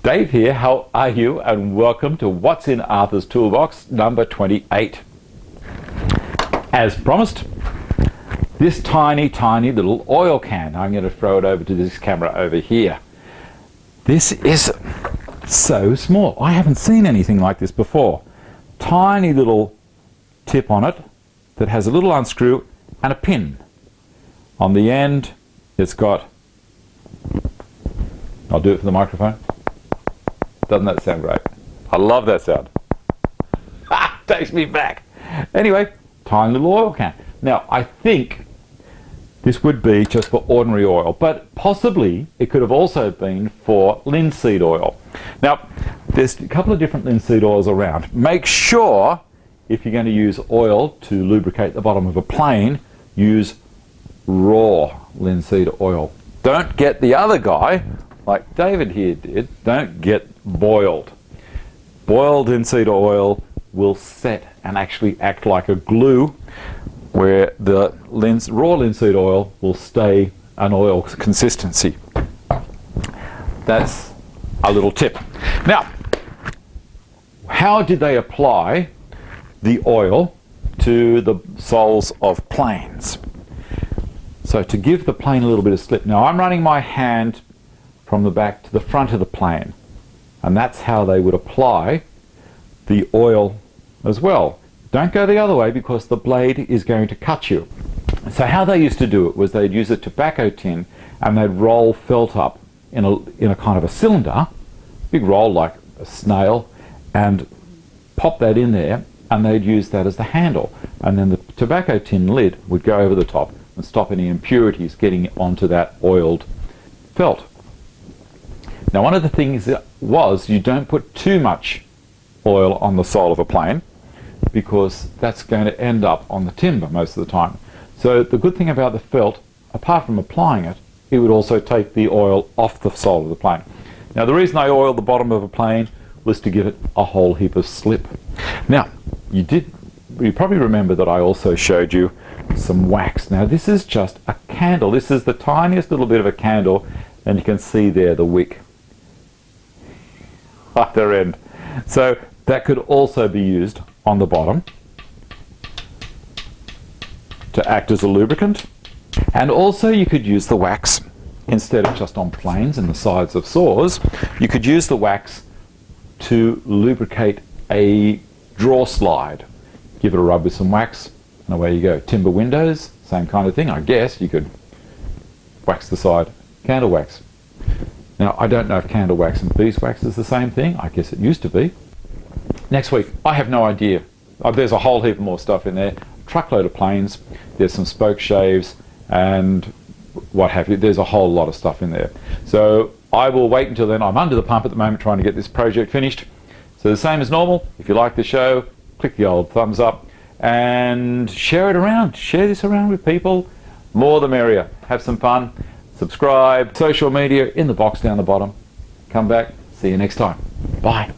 Dave here, how are you? And welcome to What's in Arthur's Toolbox number 28. As promised, this tiny little oil can. I'm going to throw it over to this camera over here. This is so small. I haven't seen anything like this before. Tiny little tip on it that has a little unscrew and a pin. On the end, it's got, I'll do it for the microphone. Doesn't that sound great? I love that sound. Takes me back. Anyway, tiny little oil can. Now, I think this would be just for ordinary oil, but possibly it could have also been for linseed oil. Now, there's a couple of different linseed oils around. Make sure, if you're going to use oil to lubricate the bottom of a plane, use raw linseed oil. Don't get the other guy, like David here did, don't get boiled. Boiled linseed oil will set and actually act like a glue, where the raw linseed oil will stay an oil consistency. That's a little tip. Now, how did they apply the oil to the soles of planes? So to give the plane a little bit of slip. Now I'm running my hand from the back to the front of the plane, and that's how they would apply the oil as well. Don't go the other way because the blade is going to cut you. So how they used to do it was they'd use a tobacco tin and they'd roll felt up in a kind of a cylinder, big roll like a snail, and pop that in there, and they'd use that as the handle, and then the tobacco tin lid would go over the top and stop any impurities getting onto that oiled felt. Now, one of the things was you don't put too much oil on the sole of a plane, because that's going to end up on the timber most of the time. So the good thing about the felt, apart from applying it, it would also take the oil off the sole of the plane. Now, the reason I oiled the bottom of a plane was to give it a whole heap of slip. Now, you probably remember that I also showed you some wax. Now, this is just a candle. This is the tiniest little bit of a candle, and you can see there the wick other end. So that could also be used on the bottom to act as a lubricant, and also you could use the wax instead of just on planes and the sides of saws. You could use the wax to lubricate a drawer slide. Give it a rub with some wax and away you go. Timber windows, same kind of thing. I guess you could wax the side, candle wax. Now, I don't know if candle wax and beeswax is the same thing. I guess it used to be. Next week, I have no idea. There's a whole heap more stuff in there. Truckload of planes. There's some spoke shaves and what have you. There's a whole lot of stuff in there. So I will wait until then. I'm under the pump at the moment trying to get this project finished. So the same as normal. If you like the show, click the old thumbs up and share it around. Share this around with people. More the merrier. Have some fun. Subscribe. Social media in the box down the bottom. Come back. See you next time. Bye.